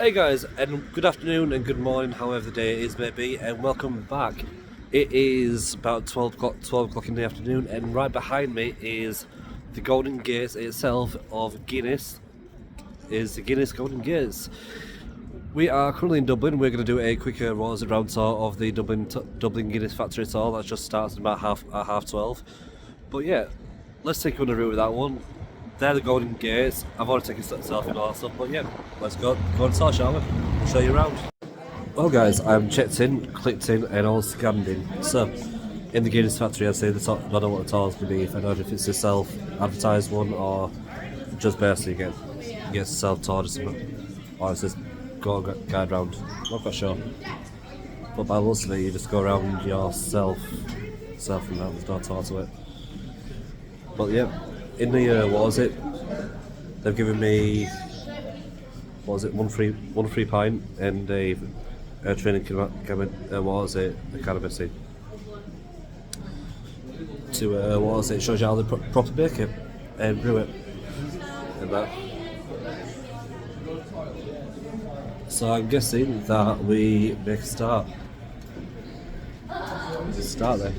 Hey guys, and good afternoon and good morning, however the day it is may be, and welcome back. It is about 12 o'clock in the afternoon, and right behind me is the Golden Gates itself of Guinness. Is the Guinness Golden Gates. We are currently in Dublin. We're going to do a quick round tour of the Dublin Guinness factory tour. That just starts at about half 12. But yeah, let's take you on the route with that one. They're the Golden Gates. I've already taken a selfie and all that stuff, but yeah, let's go and start, shall we? I'll show you around. Well guys, I'm checked in, clicked in, and all scanned in. So, in the Guinness factory, I'd say I don't know what the tour's going to be, if I don't know if it's a self-advertised one or just basically get a self-tour or something. Or it's just guide round. I'm not quite sure. But by the looks of it, you just go around yourself and that, there's no tour to it. But yeah. In the what was it? They've given me one free pint and a training cabin. What was it? A cannabis to what was it? Shows you how they properly bake it and brew it and that. So I'm guessing that we make a start. There's a start there.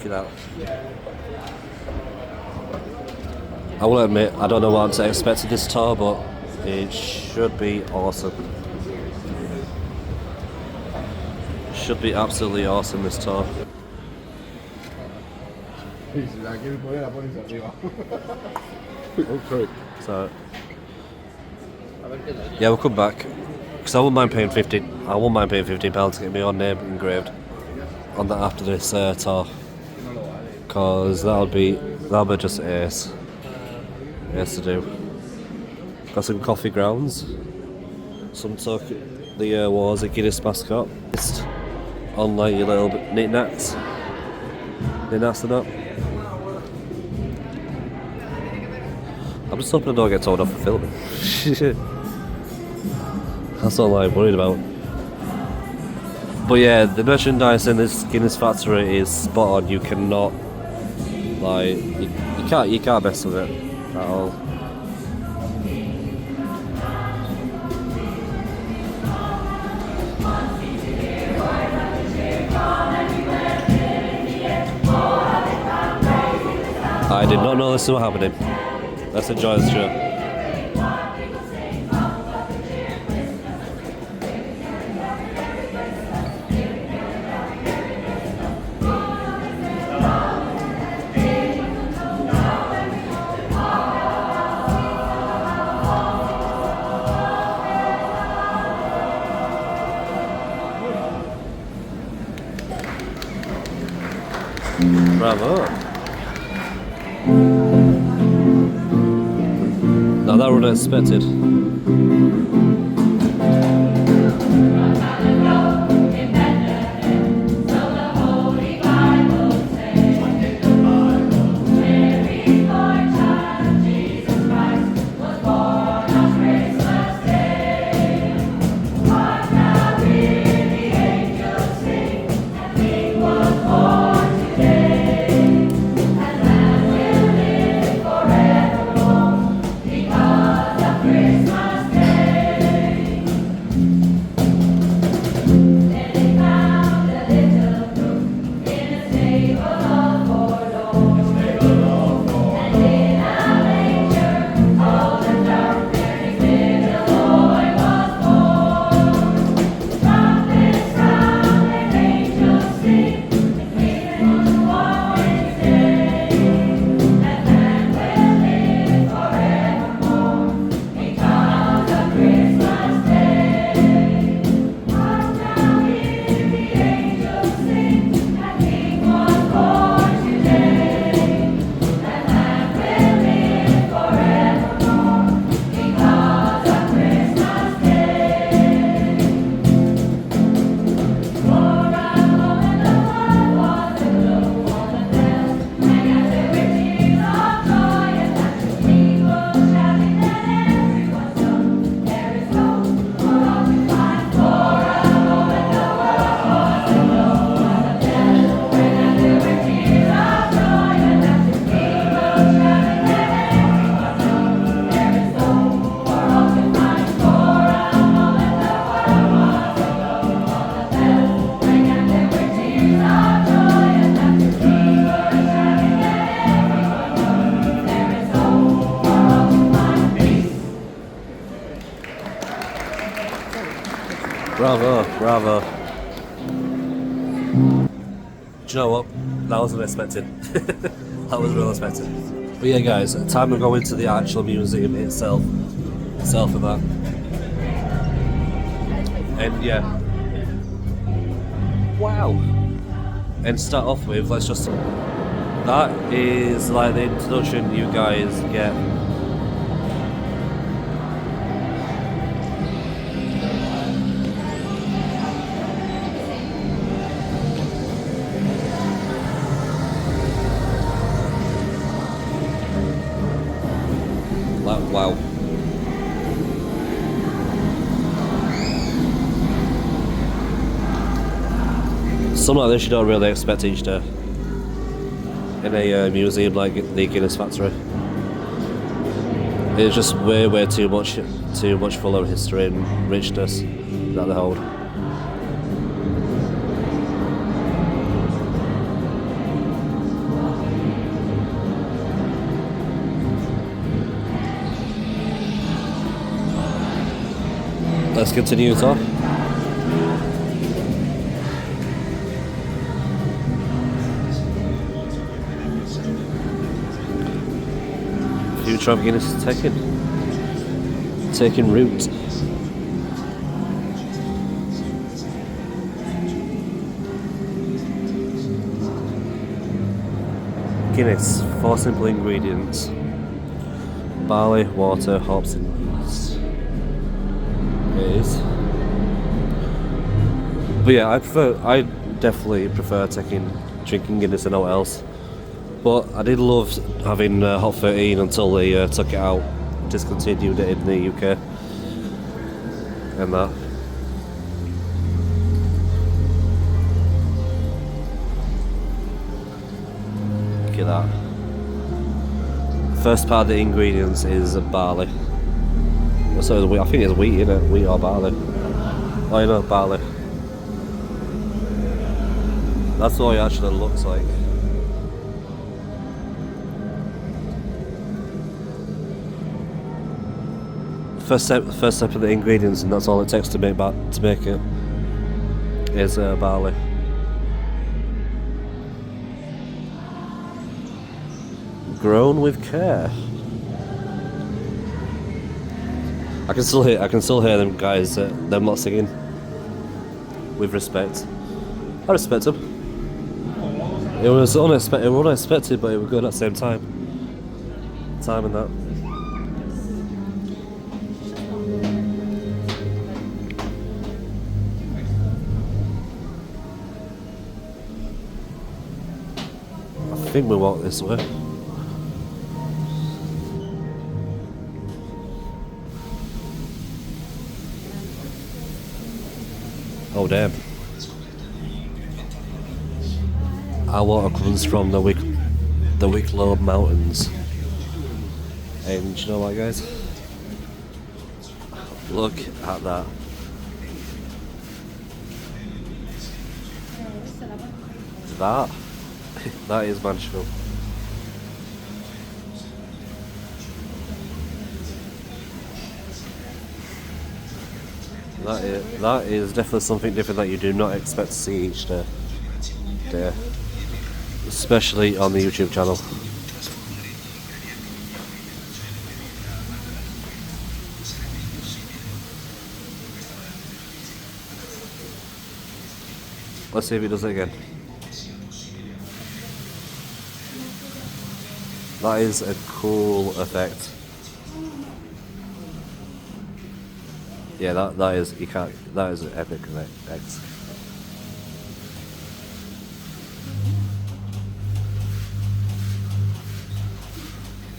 Out. I will admit, I don't know what to expect of this tour, but it should be awesome. Should be absolutely awesome, this tour. So, yeah, we'll come back because I won't mind paying £15 to get my own name engraved on that after this tour. Because that'll be just ace to do. Got some coffee grounds, some talk. The was a Guinness mascot. Just on like your little knick-knacks and that. I'm just hoping I don't get told off for filming. That's all I'm worried about. But yeah, the merchandise in this Guinness factory is spot on. You cannot. Like you can't mess with it at all. I did not know this was happening. Let's enjoy this show. Bravo. Now that was unexpected. Christmas. Bravo, bravo. Do you know what? That wasn't expected. That was real expected. But yeah, guys, time to go into the actual museum itself of that. And yeah, wow. And start off with, let's just. That is like the introduction you guys get. Wow. Something like this you don't really expect each day in a museum like the Guinness factory. It's just way too much full of history and richness that they hold. Let's continue it off. Future of Guinness is taking root. Guinness, 4 simple ingredients: barley, water, hops and yeast. It is. But yeah, I definitely prefer drinking Guinness than what else. But I did love having Hot 13 until they took it out, discontinued it in the UK, and that. Look at that. First part of the ingredients is barley. So I think it's wheat, isn't it? Wheat or barley. Oh, you know, barley. That's what it actually looks like. First step of the ingredients, and that's all it takes to make it. Is barley. Grown with care. I can still hear them guys. Them not singing. With respect. I respect them. It was unexpected, but it was good at the same time. Time and that. I think we walk this way. Oh damn. Our water comes from the Wicklow Mountains. And you know what, guys? Look at that. That is magical. That is definitely something different that you do not expect to see each day. Especially on the YouTube channel. Let's see if he does it again. That is a cool effect. Yeah, that is an epic effect.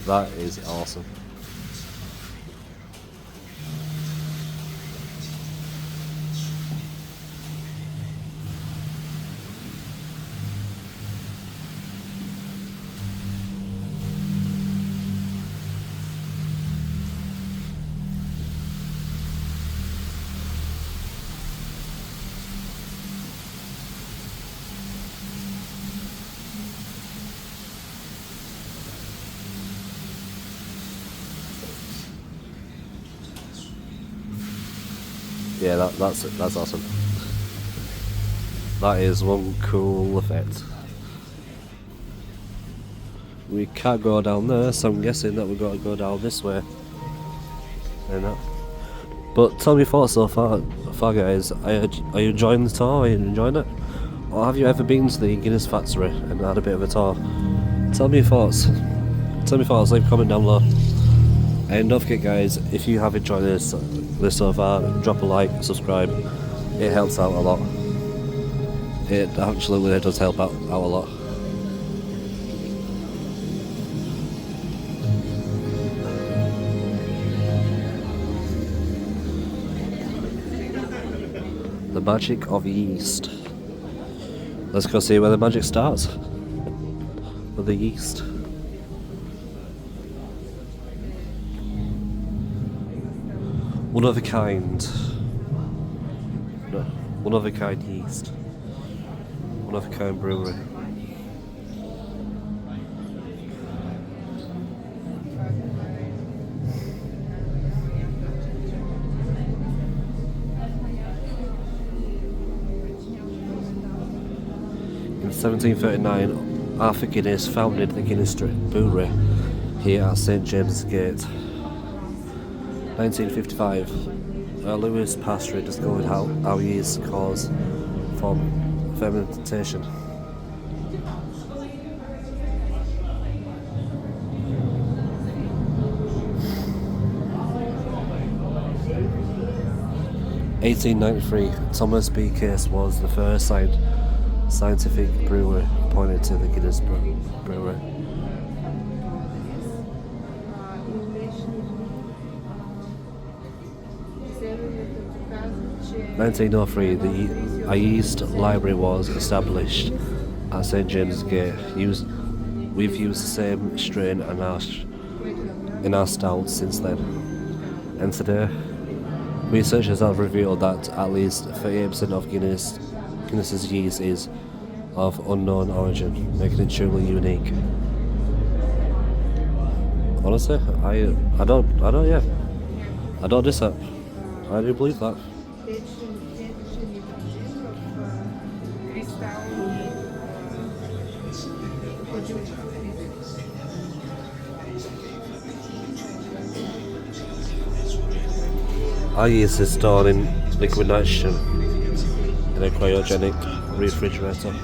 That is awesome. Yeah, that's awesome. That is one cool effect. We can't go down there, so I'm guessing that we've got to go down this way. But tell me your thoughts so far, guys. Are you enjoying the tour? Are you enjoying it? Or have you ever been to the Guinness factory and had a bit of a tour? Tell me your thoughts. Leave a comment down below. And don't forget, guys, if you have enjoyed this so far, drop a like, subscribe. It helps out a lot. It absolutely does help out a lot. The magic of yeast. Let's go see where the magic starts. With the yeast. One of a kind. No, one of a kind yeast. One of a kind brewery. In 1739, Arthur Guinness founded the Guinness Brewery here at St James's Gate. 1955, Lewis Pasteur discovered how yeast cause fermentation. (1893) Thomas B. Case was the first scientific brewer appointed to the Guinness Brewery. 1903, a yeast library was established at St James's Gate. We've used the same strain in our stouts since then. And today, researchers have revealed that at least 38% of Guinness's yeast is of unknown origin, making it truly unique. Honestly, I don't diss that. I do believe that. Our yeast is stored in liquid nitrogen in a cryogenic refrigerator.